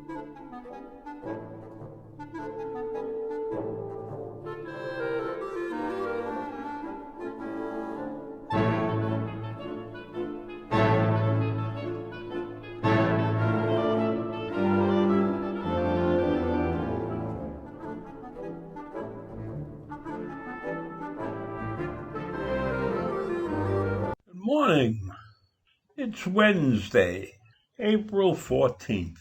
Good morning. It's Wednesday, April 14th.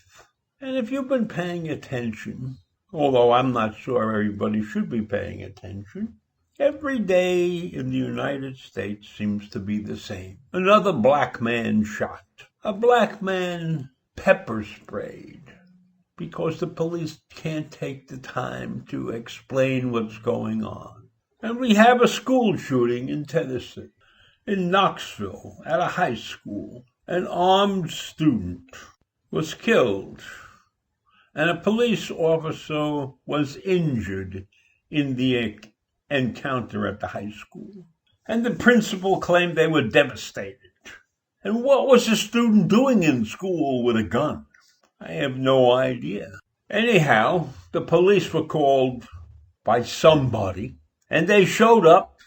And if you've been paying attention, although I'm not sure everybody should be paying attention, every day in the United States seems to be the same. Another black man shot. A black man pepper sprayed because the police can't take the time to explain what's going on. And we have a school shooting in Tennessee. In Knoxville, at a high school, an armed student was killed, and a police officer was injured in the encounter at the high school. And the principal claimed they were devastated. And what was the student doing in school with a gun? I have no idea. Anyhow, the police were called by somebody, and they showed up.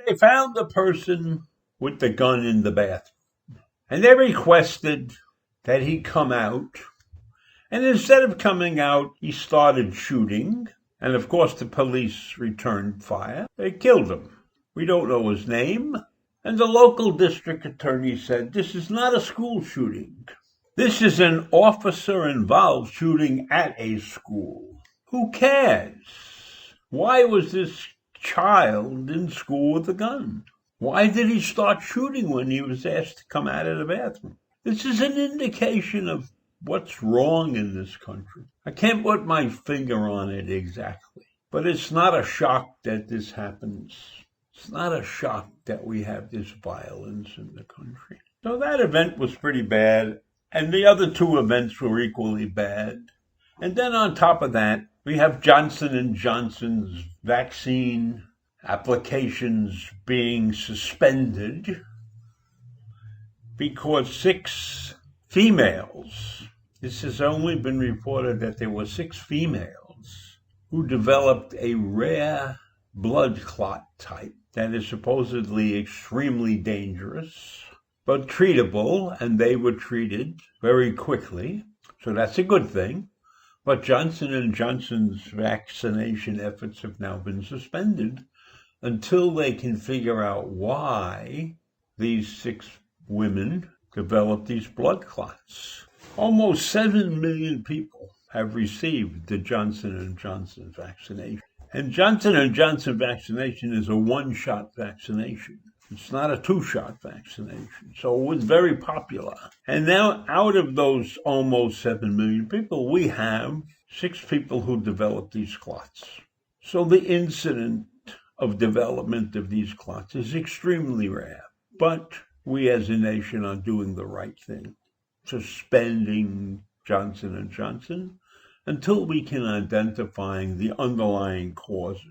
They found the person with the gun in the bathroom, and they requested that he come out. And instead of coming out, he started shooting. And of course, the police returned fire. They killed him. We don't know his name. And the local district attorney said, this is not a school shooting. This is an officer-involved shooting at a school. Who cares? Why was this child in school with a gun? Why did he start shooting when he was asked to come out of the bathroom? This is an indication of what's wrong in this country. I can't put my finger on it exactly, but it's not a shock that this happens. It's not a shock that we have this violence in the country. So that event was pretty bad, and the other two events were equally bad. And then on top of that, we have Johnson & Johnson's vaccine applications being suspended because 6 females, this has only been reported that there were 6 females who developed a rare blood clot type that is supposedly extremely dangerous, but treatable, and they were treated very quickly. So that's a good thing. But Johnson & Johnson's vaccination efforts have now been suspended until they can figure out why these 6 women developed these blood clots. Almost 7 million people have received the Johnson & Johnson vaccination. And Johnson & Johnson vaccination is a 1-shot vaccination. It's not a 2-shot vaccination. So it was very popular. And now out of those almost 7 million people, we have 6 people who developed these clots. So the incident of development of these clots is extremely rare. But we as a nation are doing the right thing, suspending Johnson & Johnson until we can identify the underlying causes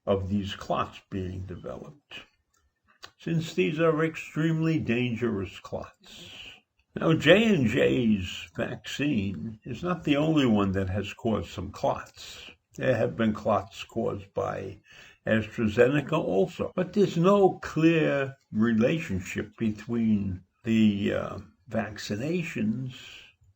of these clots being developed, since these are extremely dangerous clots. Now, J&J's vaccine is not the only one that has caused some clots. There have been clots caused by AstraZeneca also. But there's no clear relationship between the vaccinations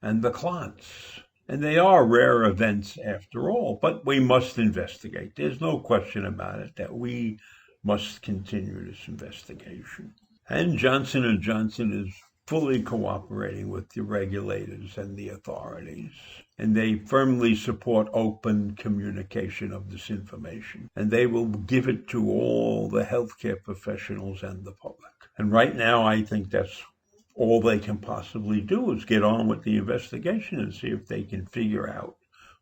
and the clots. And they are rare events after all, but we must investigate. There's no question about it that we must continue this investigation. And Johnson & Johnson is fully cooperating with the regulators and the authorities. And they firmly support open communication of this information. And they will give it to all the healthcare professionals and the public. And right now, I think that's all they can possibly do is get on with the investigation and see if they can figure out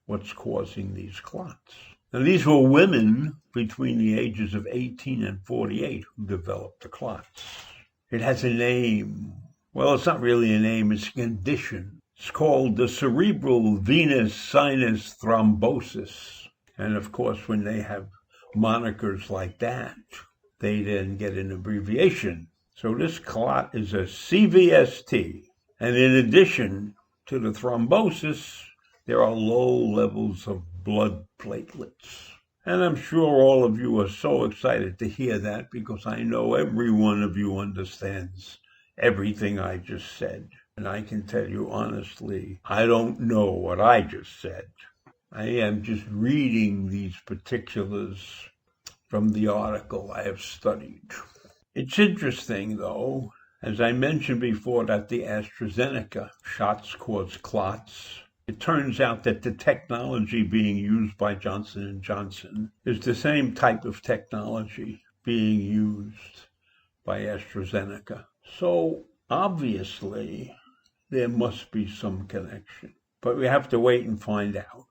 what's causing these clots. Now, these were women between the ages of 18 and 48 who developed the clots. It has a name. Well, it's not really a name, it's a condition. It's called the cerebral venous sinus thrombosis. And of course, when they have monikers like that, they then get an abbreviation. So this clot is a CVST. And in addition to the thrombosis, there are low levels of blood platelets. And I'm sure all of you are so excited to hear that because I know every one of you understands everything I just said. And I can tell you honestly, I don't know what I just said. I am just reading these particulars from the article I have studied. It's interesting, though, as I mentioned before, that the AstraZeneca shots cause clots. It turns out that the technology being used by Johnson & Johnson is the same type of technology being used by AstraZeneca. So obviously, there must be some connection, but we have to wait and find out.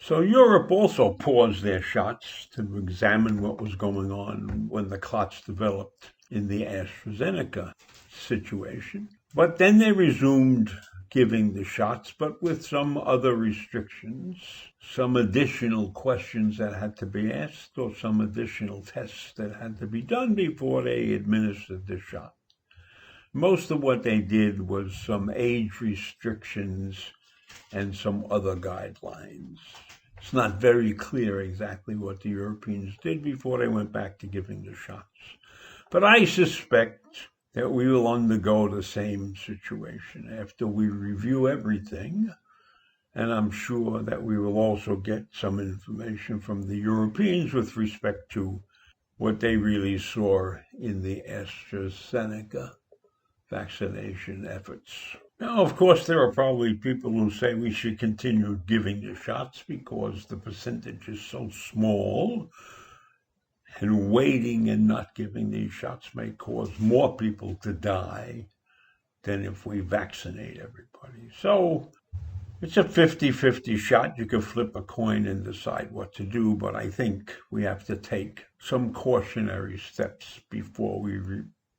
So Europe also paused their shots to examine what was going on when the clots developed in the AstraZeneca situation. But then they resumed giving the shots, but with some other restrictions, some additional questions that had to be asked, or some additional tests that had to be done before they administered the shot. Most of what they did was some age restrictions and some other guidelines. It's not very clear exactly what the Europeans did before they went back to giving the shots. But I suspect that we will undergo the same situation after we review everything. And I'm sure that we will also get some information from the Europeans with respect to what they really saw in the AstraZeneca vaccination efforts. Now, of course, there are probably people who say we should continue giving the shots because the percentage is so small, and waiting and not giving these shots may cause more people to die than if we vaccinate everybody. So it's a 50-50 shot. You can flip a coin and decide what to do, but I think we have to take some cautionary steps before we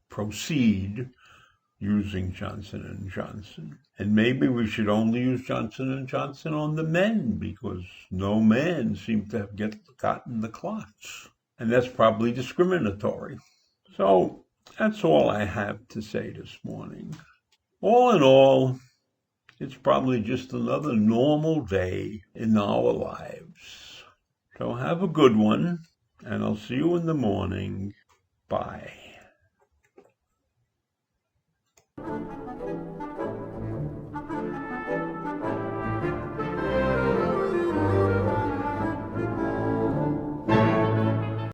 proceed using Johnson & Johnson. And maybe we should only use Johnson & Johnson on the men because no man seemed to have gotten the clots. And that's probably discriminatory. So that's all I have to say this morning. All in all, it's probably just another normal day in our lives. So have a good one, and I'll see you in the morning. Bye.